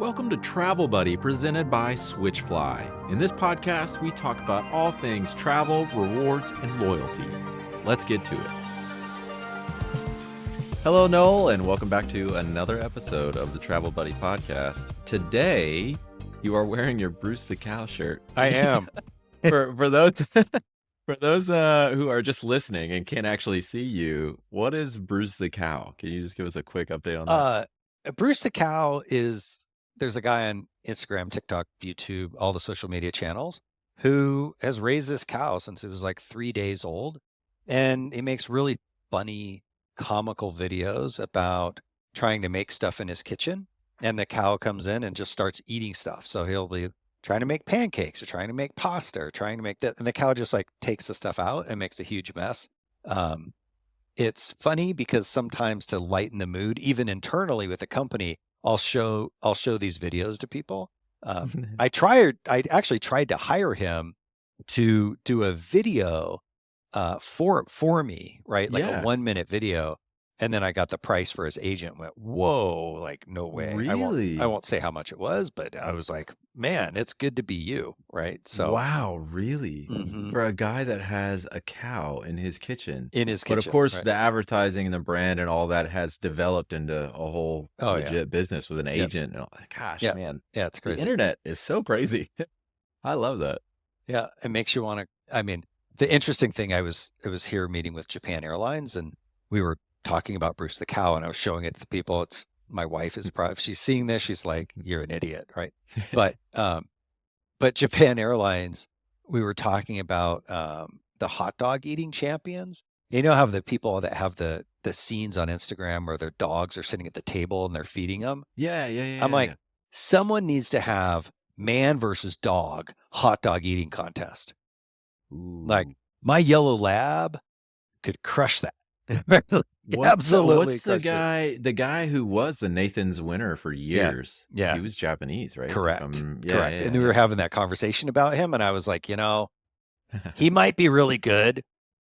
Welcome to Travel Buddy, presented by Switchfly. In this podcast, we talk about all things travel, rewards, and loyalty. Let's get to it. Hello, Nowell, and welcome back to another episode of the Travel Buddy podcast. Today, you are wearing your Bruce the Cow shirt. I am. For those for those who are just listening and can't actually see you, what is Bruce the Cow? Can you just give us a quick update on that? Bruce the Cow there's a guy on Instagram, TikTok, YouTube, all the social media channels who has raised this cow since it was like 3 days old. And he makes really funny, comical videos about trying to make stuff in his kitchen. And the cow comes in and just starts eating stuff. So he'll be trying to make pancakes or trying to make pasta or trying to make that. And the cow just like takes the stuff out and makes a huge mess. It's funny because sometimes to lighten the mood, even internally with the company, I'll show these videos to people. I actually tried to hire him to do a video for me, right? Like a 1-minute video. And then I got the price for his agent, went, whoa, like no way. Really? I won't say how much it was, but I was like, man, it's good to be you, right? So wow, really? Mhm. For a guy that has a cow in his kitchen. In his But kitchen. of course, right. the advertising and the brand and all that has developed into a whole Oh, yeah. legit business with an agent. And all. Gosh, Yeah. man, Yeah, it's the crazy. internet is so crazy. I love that. Yeah, it makes you want to. I mean, the interesting thing, I was here meeting with Japan Airlines, and we were talking about Bruce the Cow, and I was showing it to people. It's my wife is probably, if she's seeing this, she's like, "You're an idiot," right? But Japan Airlines, we were talking about the hot dog eating champions. You know how the people that have the scenes on Instagram where their dogs are sitting at the table and they're feeding them? Yeah. I'm like, Yeah. someone needs to have man versus dog hot dog eating contest. Like Ooh. my yellow lab could crush that. Absolutely. What's crush it. the guy who was the Nathan's winner for years? Yeah. He was Japanese, right? Correct. Correct. And we were having that conversation about him, and I was like, he might be really good,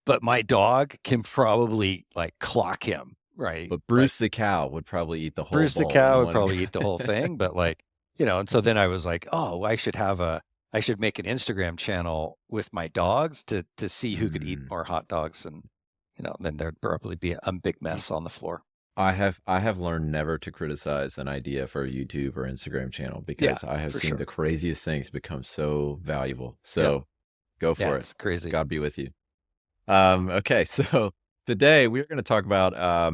but my dog can probably like clock him, right? But Bruce the Cow would probably eat the whole Bruce the bowl in Cow would one probably go. eat the whole thing, but like, and so then I was like, oh, I should make an Instagram channel with my dogs to see who could eat more hot dogs, and then there'd probably be a big mess on the floor. I have learned never to criticize an idea for a YouTube or Instagram channel because I have seen the craziest things become so valuable. So go for it. It's crazy. God be with you. Okay, so today we're going to talk about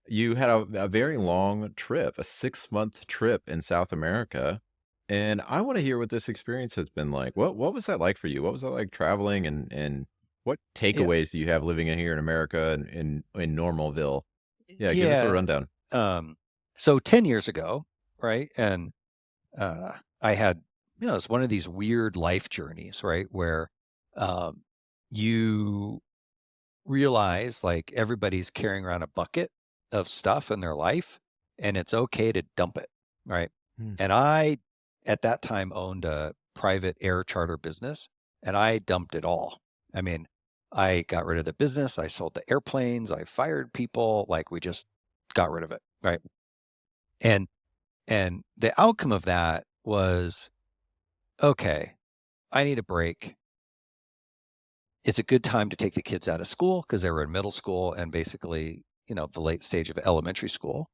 you had a very long trip, a 6-month trip in South America. And I want to hear what this experience has been like. What was that like for you? What was it like traveling, and what takeaways do you have living in here in America and in Normalville? Yeah, give us a rundown. So 10 years ago, right? And I had, it's one of these weird life journeys, right? Where you realize like everybody's carrying around a bucket of stuff in their life, and it's okay to dump it, right? And I, at that time, owned a private air charter business, and I dumped it all. I mean, I got rid of the business. I sold the airplanes. I fired people. Like we just got rid of it, right? And the outcome of that was, okay, I need a break. It's a good time to take the kids out of school because they were in middle school and basically, the late stage of elementary school.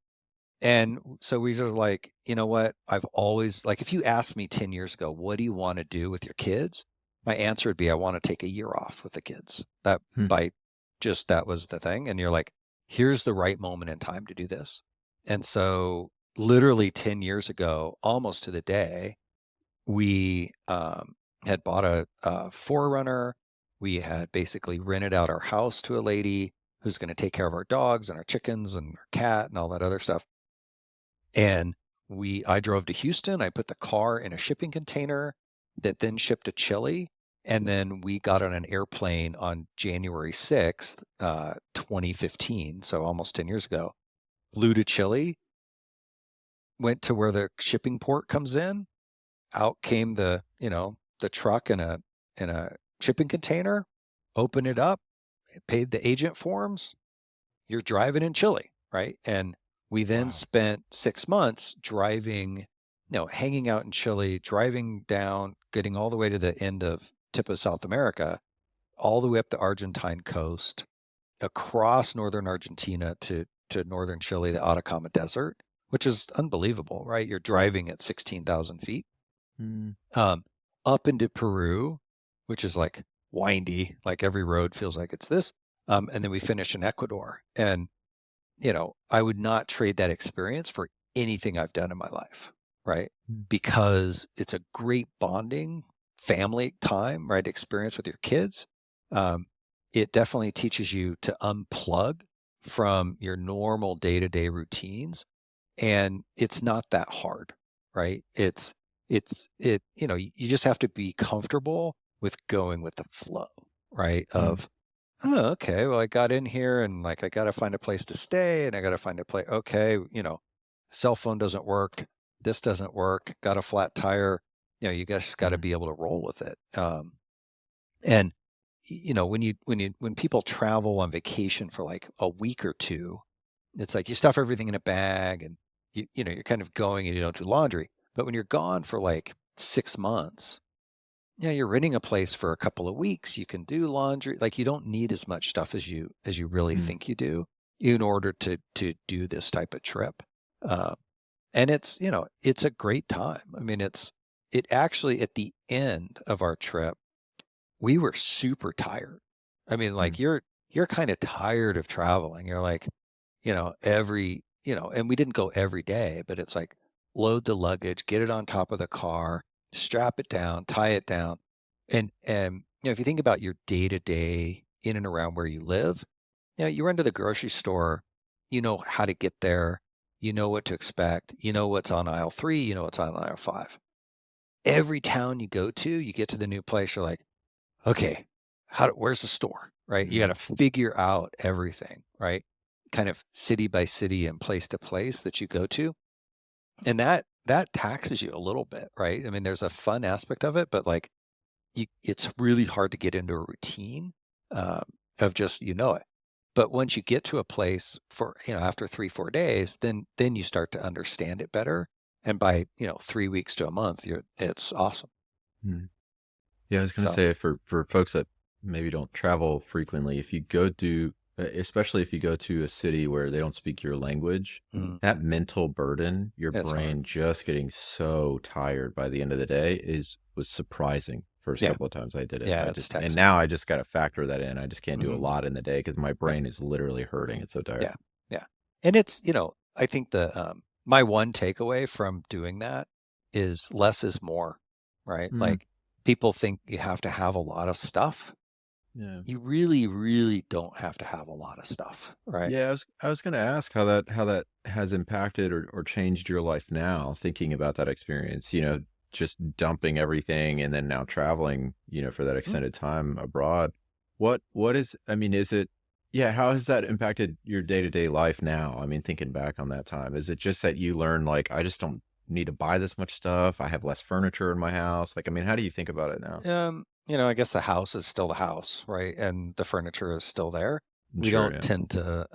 And so we were like, you know what? I've always, like, if you asked me 10 years ago, what do you want to do with your kids? My answer would be, I want to take a year off with the kids. That was the thing. And you're like, here's the right moment in time to do this. And so literally 10 years ago, almost to the day, we had bought a Forerunner. We had basically rented out our house to a lady who's going to take care of our dogs and our chickens and our cat and all that other stuff. And I drove to Houston. I put the car in a shipping container that then shipped to Chile. And then we got on an airplane on January 6th, 2015. So almost 10 years ago, flew to Chile, went to where the shipping port comes in. Out came the truck in a shipping container, open it up, paid the agent forms. You're driving in Chile, right? And we then spent 6 months driving hanging out in Chile, driving down, getting all the way to the tip of South America, all the way up the Argentine coast, across northern Argentina to northern Chile, the Atacama Desert, which is unbelievable, right? You're driving at 16,000 feet. Mm. Um, Up into Peru, which is like windy, like every road feels like it's this. And then we finish in Ecuador. And, I would not trade that experience for anything I've done in my life, right? Mm. Because it's a great bonding family time, right? Experience with your kids. Um, it definitely teaches you to unplug from your normal day-to-day routines, and it's not that hard, right? You just have to be comfortable with going with the flow, right? Mm. Of, oh, okay, well, I got in here and like I got to find a place to stay and I got to find a place. Okay, cell phone doesn't work. This doesn't work. Got a flat tire. You just got to Mm. be able to roll with it. And when people travel on vacation for like a week or two, it's like you stuff everything in a bag and you're kind of going and you don't do laundry. But when you're gone for like 6 months, you're renting a place for a couple of weeks. You can do laundry. Like you don't need as much stuff as you really Mm. think you do in order to do this type of trip. Uh, and it's a great time. I mean, it actually at the end of our trip, we were super tired. I mean, like Mm. you're kind of tired of traveling. You're like, and we didn't go every day, but it's like load the luggage, get it on top of the car, strap it down, tie it down. And if you think about your day to day in and around where you live, you run to the grocery store, you know how to get there, you know what to expect, you know what's on aisle 3, you know what's on aisle 5. Every town you go to, you get to the new place, you're like, okay, where's the store, right? You got Mm. to figure out everything, right? Kind of city by city and place to place that you go to. And that taxes you a little bit, right? I mean, there's a fun aspect of it, but like it's really hard to get into a routine um, of just, it. But once you get to a place for, after 3, 4 days, then you start to understand it better. And by, 3 weeks to a month, it's awesome. Mm. Yeah, I was gonna So, say for folks that maybe don't travel frequently, if you go to especially if you go to a city where they don't speak your language, mm, that mental burden, your it's hard. brain just getting so tired by the end of the day was surprising first Yeah. couple of times I did it. Yeah. I It's just and taxing. now I just gotta factor that in. I just can't do a Hmm. lot in the day because my Right. brain is literally hurting. It's so tired. Yeah. Yeah. And I think my one takeaway from doing that is less is more, right? Mm. Like people think you have to have a lot of stuff. Yeah. You really, really don't have to have a lot of stuff, right? Yeah, I was gonna ask how that has impacted or changed your life now, thinking about that experience, just dumping everything and then now traveling, for that Mm. extended time abroad. What is I mean, is it yeah, how has that impacted your day-to-day life now? I mean, thinking back on that time, is it just that you learn like I just don't need to buy this much stuff, I have less furniture in my house? Like, I mean, how do you think about it now? I guess the house is still the house, right? And the furniture is still there. We Sure, don't yeah. tend to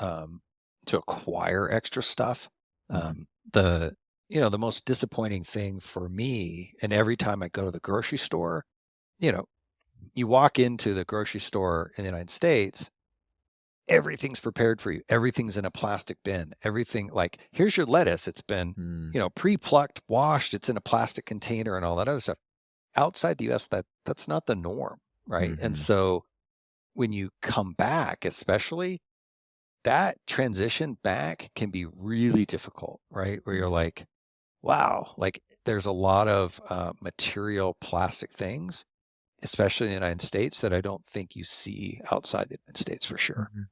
acquire extra stuff. Mhm. Um, the most disappointing thing for me, and every time I go to the grocery store, you know, you walk into the grocery store in the United States, everything's prepared for you. Everything's in a plastic bin. Everything like here's your lettuce. It's been, Mm. pre-plucked, washed. It's in a plastic container and all that other stuff. Outside the US, that's not the norm, right? And Mhm. so when you come back, especially that transition back can be really difficult, right? Where you're Mm. like, wow, like there's a lot of material plastic things, especially in the United States, that I don't think you see outside the United States for sure. Mhm.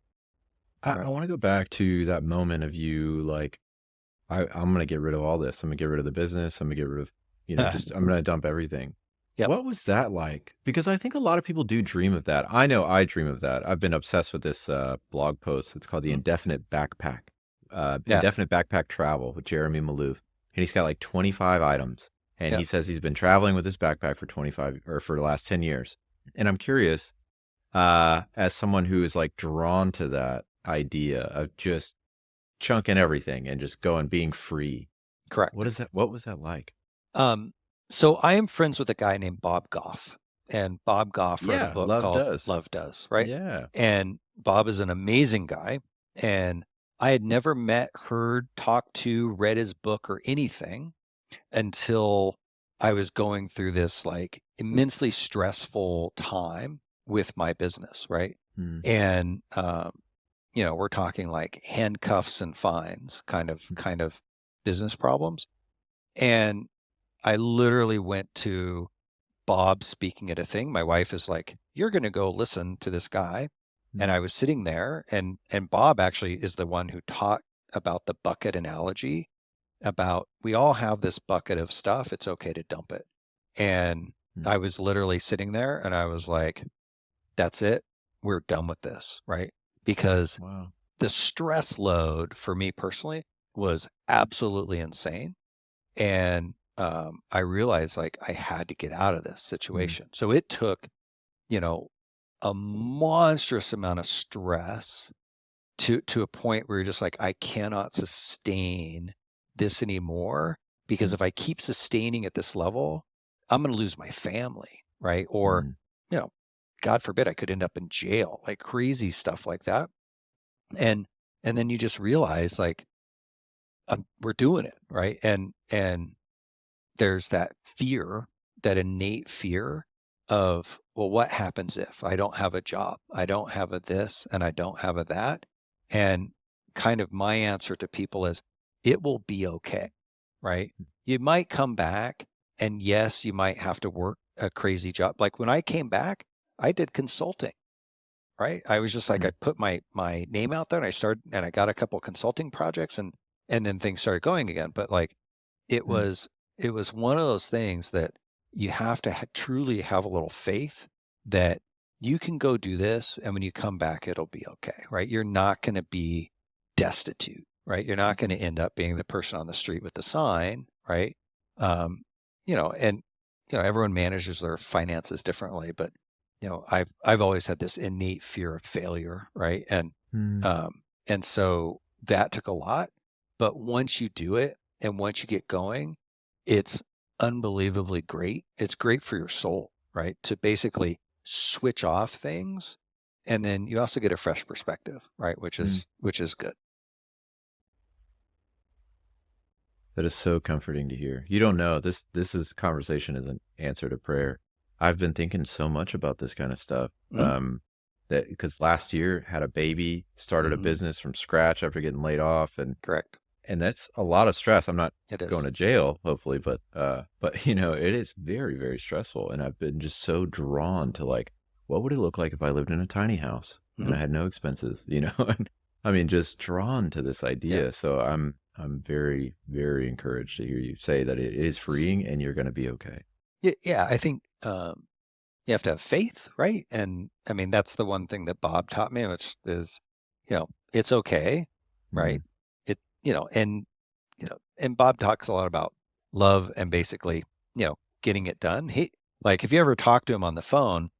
I Right. wanna go back to that moment of you, like, I'm gonna get rid of all this. I'm gonna get rid of the business. I'm gonna get rid of, just I'm gonna dump everything. Yep. What was that like? Because I think a lot of people do dream of that. I know I dream of that. I've been obsessed with this blog post. It's called the Mm. Yeah. Indefinite Backpack Travel with Jeremy Malouf, and he's got like 25 items. And Yeah. he says he's been traveling with this backpack for 25 or for the last 10 years. And I'm curious, as someone who is like drawn to that idea of just chunking everything and just going being free. Correct. What was that like? Um, so I am friends with a guy named Bob Goff, and Bob Goff wrote a Yeah, book love called does. Love Does, right? Yeah. And Bob is an amazing guy, and I had never met, heard, talked to, read his book or anything until I was going through this like immensely stressful time with my business, right? Hmm. And we're talking like handcuffs and fines kind of business problems. And I literally went to Bob speaking at a thing. My wife is like, "You're going to go listen to this guy." And Hmm. I was sitting there, and Bob actually is the one who taught about the bucket analogy, about we all have this bucket of stuff, it's okay to dump it. And Hmm. I was literally sitting there and I was like, that's it. We're done with this, right? Because Wow. the stress load for me personally was absolutely insane. And I realized like I had to get out of this Hmm. situation. So it took, you know, a monstrous amount of stress to a point where you're just like, I cannot sustain this anymore, because Hmm. if I keep sustaining at this level, I'm going to lose my family, right? Or, Hmm. you know, God forbid I could end up in jail, like crazy stuff like that. And then you just realize like we're doing it, right? And there's that fear, that innate fear of, well, what happens if I don't have a job? I don't have a this and I don't have a that. And kind of my answer to people is, it will be okay, right? You might come back, and yes, you might have to work a crazy job. Like when I came back, I did consulting, right? I was just like, Hmm. I put my name out there and I started, and I got a couple of consulting projects, and then things started going again. But like, it Hmm. was it was one of those things that you have to truly have a little faith that you can go do this, and when you come back, it'll be okay, right? You're not going to be destitute, right? You're not going to end up being the person on the street with the sign, right? Um, and everyone manages their finances differently, but I've always had this innate fear of failure, right? Hmm. And so that took a lot, but once you do it and once you get going, it's unbelievably great. It's great for your soul, right? To basically switch off things, and then you also get a fresh perspective, right? Which Hmm. is good. That is so comforting to hear. You don't know this is conversation is an answer to prayer. I've been thinking so much about this kind of stuff. Mm-hmm. That because last year had a baby, started a Mm-hmm. business from scratch after getting laid off, Correct. and that's a lot of stress. I'm not It going is. to jail, hopefully, but it is very, very stressful. And I've been just so drawn to like, what would it look like if I lived in a tiny house and Mm-hmm. I had no expenses, And I mean, just drawn to this Yeah. idea. So I'm very, very encouraged to hear you say that it is freeing and you're going to be okay. Yeah. Yeah. I think you have to have faith, right? And I mean, that's the one thing that Bob taught me, which is, it's okay, Mm-hmm. right? It, and Bob talks a lot about love and basically, getting it done. He, like, if you ever talk to him on the phone,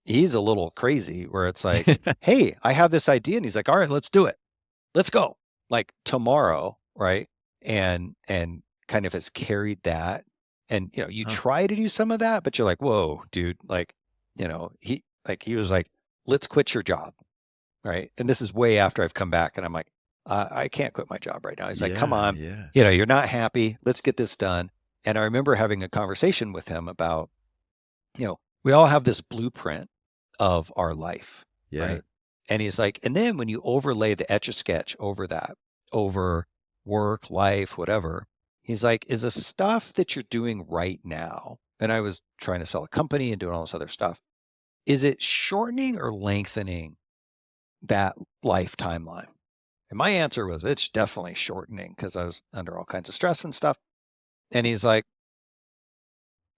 he's a little crazy where it's like, hey, I have this idea. And he's like, all right, let's do it. Let's go. Like tomorrow, right? And kind of has carried that. And you Huh. try to do some of that, but you're like, whoa, dude, like, he was like, let's quit your job. Right. And this is way after I've come back, and I'm like, I can't quit my job right now. He's like, come Yeah, on, yeah, you're not happy. Let's get this done. And I remember having a conversation with him about, we all have this blueprint of our life, yeah. right? And he's like, and then when you overlay the etch a sketch over that, over work, life, whatever, he's like, is the stuff that you're doing right now, and I was trying to sell a company and doing all this other stuff, is it shortening or lengthening that life timeline? And my answer was, it's definitely shortening, because I was under all kinds of stress and stuff. And he's like,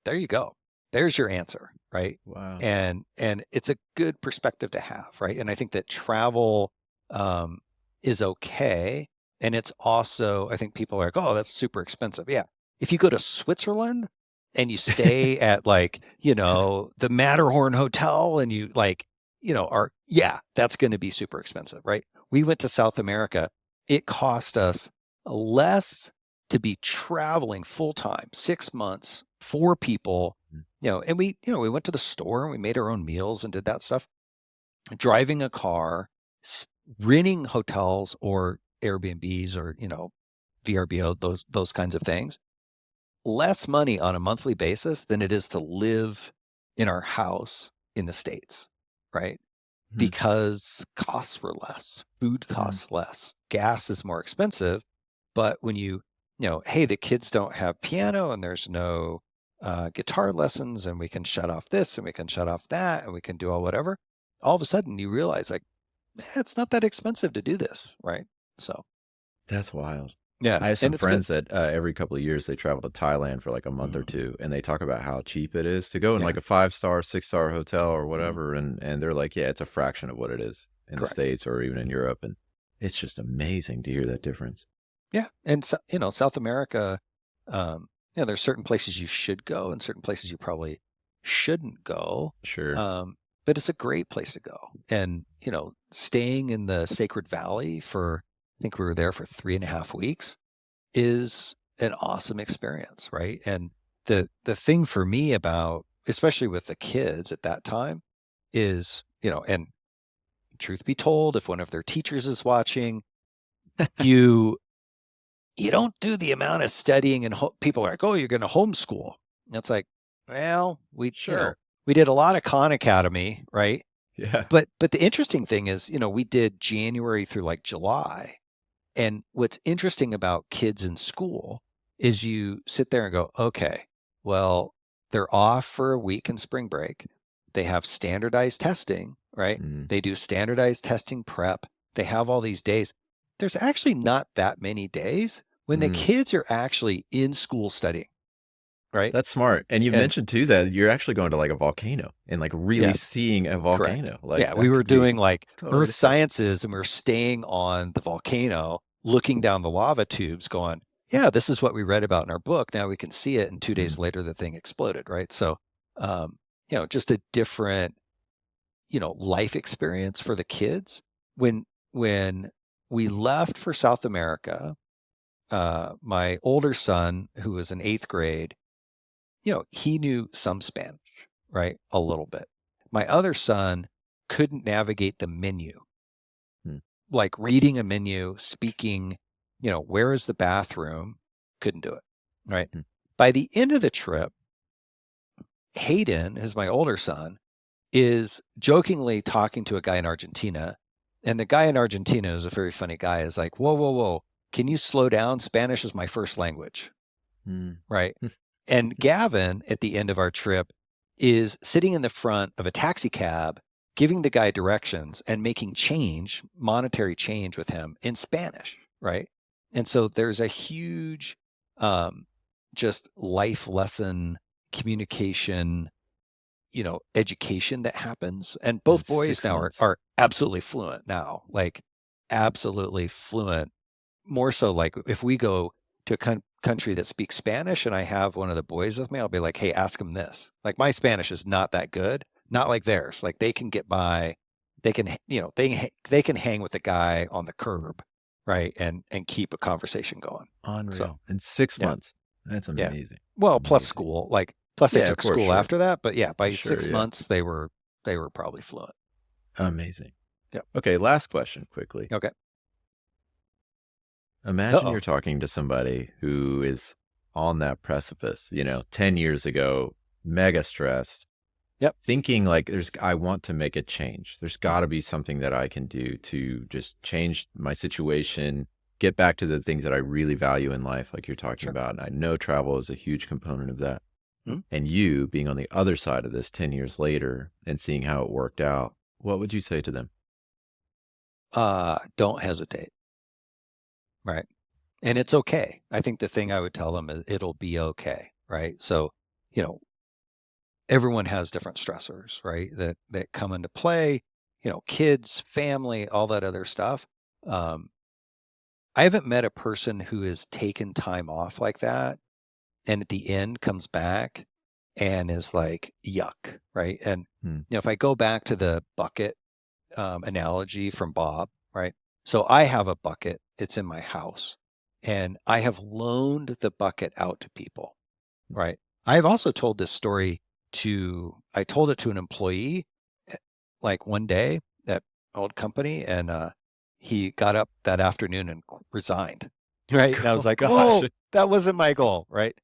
there you go. There's your answer, right? Wow. And it's a good perspective to have, right? And I think that travel um, is okay, and it's also, I think people are like, oh, that's super expensive. Yeah, if you go to Switzerland and you stay at like the Matterhorn Hotel, and you like are, yeah, that's going to be super expensive, right? We went to South America. It cost us less to be traveling full time, 6 months, 4 people, Mm. and we went to the store and we made our own meals and did that stuff, driving a car, renting hotels or Airbnbs or, VRBO, those kinds of things, less money on a monthly basis than it is to live in our house in the States, right? Mhm. Because costs were less, food Mm. costs less, gas is more expensive. But when hey, the kids don't have piano and there's no guitar lessons, and we can shut off this and we can shut off that and we can do whatever, all of a sudden you realize, like, it's not that expensive to do this, right? So, That's wild. yeah, I have some and it's good. friends that, every couple of years, they travel to Thailand for, like, a month or Mhm. 2, and they talk about how cheap it is to go in, Yeah. like, a five-star, six-star hotel or Mhm. whatever, and they're like, "Yeah, it's a fraction of what it is in the Correct. States or even in Europe," and it's just amazing to hear that difference. Yeah, and so, South America, there's certain places you should go and certain places you probably shouldn't go. Sure. Um, but it's a great place to go. And, staying in the Sacred Valley for, I think we were there for 3.5 weeks, is an awesome experience, right? And the thing for me about, especially with the kids at that time, is, and truth be told, if one of their teachers is watching, you you don't do the amount of studying, and people are like, oh, you're going to homeschool. And it's like, well, Sure. we did a lot of Khan Academy, right? Yeah. But the interesting thing is, we did January through like July. And what's interesting about kids in school is you sit there and go, okay, well, they're off for a week in spring break. They have standardized testing, right? Mm. They do standardized testing prep. They have all these days. There's actually not that many days when the Mm. kids are actually in school studying, right? That's smart, and you And mentioned too that you're actually going to, like, a volcano and, like, really yeah, seeing a correct. volcano, like, Yeah, we that were could be doing like totally earth different. sciences, and we were staying on the volcano, looking down the lava tubes, going, yeah, this is what we read about in our book. Now we can see it. And 2 days Mm. later, the thing exploded, right? So, just a different, life experience for the kids. When we left for South America, my older son, who was in 8th grade, he knew some Spanish, right? A little bit. My other son couldn't navigate the menu, Mm. like reading a menu, speaking, where is the bathroom? Couldn't do it, right? Mm. By the end of the trip, Hayden, who's my older son, is jokingly talking to a guy in Argentina. And the guy in Argentina is a very funny guy, is like, whoa, whoa, whoa. Can you slow down? Spanish is my first language, Mm. right? And Gavin, at the end of our trip, is sitting in the front of a taxi cab, giving the guy directions and making monetary change with him in Spanish, right? And so there's a huge just life lesson, communication, education that happens. And In both boys 6 now months. are absolutely fluent now, like absolutely fluent. More so, like if we go to a country that speaks Spanish and I have one of the boys with me, I'll be like, hey, ask him this. Like, my Spanish is not that good, not like theirs. Like, they can get by, they can, they can hang with the guy on the curb, right? And keep a conversation going. So, Unreal. In 6 yeah, months. That's yeah. amazing. Well, plus Amazing. school, like, plus they Yeah, of took course, school sure. after that, but yeah, by Sure, six yeah. months they were probably fluent. Amazing. Yep. Okay, last question quickly. Okay. Imagine Uh-oh. you're talking to somebody who is on that precipice, 10 years ago, mega stressed, Yep. thinking like I want to make a change. There's Mhm. got to be something that I can do to just change my situation, get back to the things that I really value in life, like you're talking Sure. about. And I know travel is a huge component of that. Mhm. And you being on the other side of this 10 years later and seeing how it worked out, what would you say to them? Don't hesitate. Right. And it's okay. I think the thing I would tell them is it'll be okay. Right. So, you know, everyone has different stressors, right? That come into play, kids, family, all that other stuff. Um, I haven't met a person who has taken time off like that and at the end comes back and is like, yuck. Right. And, Hmm. if I go back to the bucket analogy from Bob, right? So I have a bucket, it's in my house. and I have loaned the bucket out to people, right? I have also told this story I told it to an employee like one day at old company, and he got up that afternoon and resigned, right? And I was Oh like, gosh. oh, that wasn't my goal, right?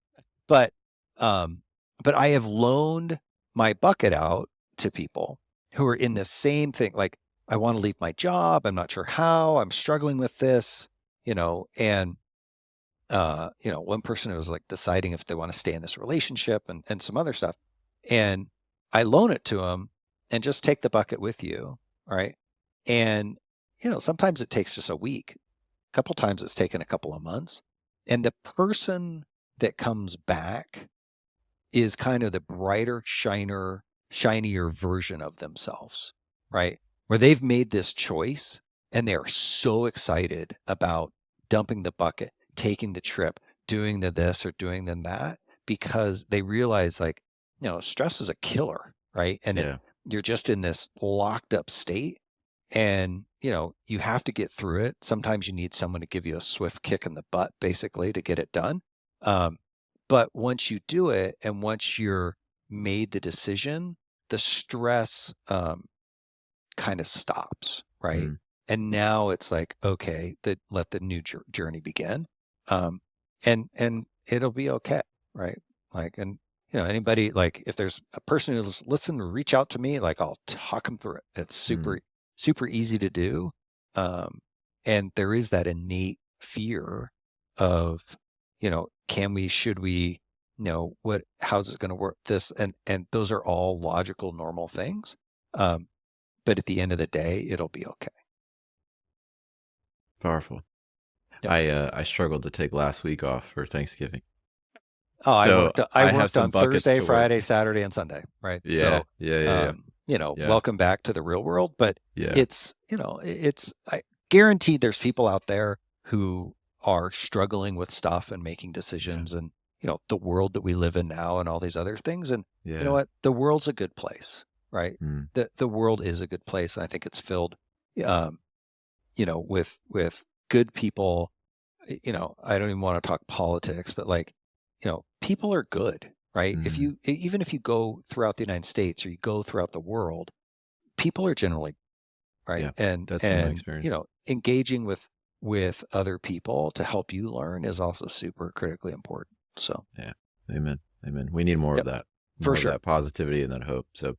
But um, but I have loaned my bucket out to people who are in the same thing. Like, I want to leave my job. I'm not sure how. I'm struggling with this, and one person was like deciding if they want to stay in this relationship and some other stuff. And I loan it to them and just take the bucket with you. Right. And, sometimes it takes just a week. A couple times it's taken a couple of months. And the person that comes back is kind of the brighter, shinier version of themselves, right? Where they've made this choice and they are so excited about dumping the bucket, taking the trip, doing the this or doing the that, because they realize, like, stress is a killer, right? And Yeah. you're just in this locked up state, and you have to get through it. Sometimes you need someone to give you a swift kick in the butt, basically, to get it done. But once you do it, and once you're made the decision, the stress kind of stops, right? Mm, And now it's like, okay, let the new journey begin, um, and it'll be okay, right? Like, and anybody, like, if there's a person who's listen, reach out to me, like, I'll talk them through it. It's mm, super easy to do, and there is that innate fear of, should we, how's it going to work? This and those are all logical, normal things. But at the end of the day, it'll be okay. powerful. Yep. I struggled to take last week off for Thanksgiving. Oh, I So worked. I I have worked some on buckets Thursday, to work. Friday, Saturday, and Sunday. Right. Yeah. So, Yeah. Yeah. Yeah. Yeah. welcome back to the real world. But Yeah. it's, I guaranteed there's people out there who are struggling with stuff and making Yeah. decisions, and the world that we live in now and all these other things. And you know Yeah. what? The world's a good place, right? Mm, The world is a good place, and I think it's filled, um, with good people. I don't even want to talk politics, but, like, people are good, right? mm. Even if you go throughout the United States or you go throughout the world, people are generally right. Yeah. And, That's been my experience. engaging with other people to help you learn is also super critically important. So, Yeah. Amen. Amen. We need more of yep, that, for more of sure. that positivity and that hope. So,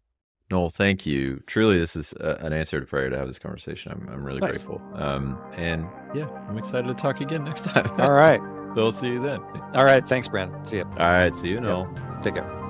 Noel, thank you. Truly, this is an answer to prayer to have this conversation. I'm really Nice. grateful. And yeah, I'm excited to talk again next time. All right. So we'll see you then. All right. Thanks, Brandon. See you. All right. See you, Yep. Noel. Take care.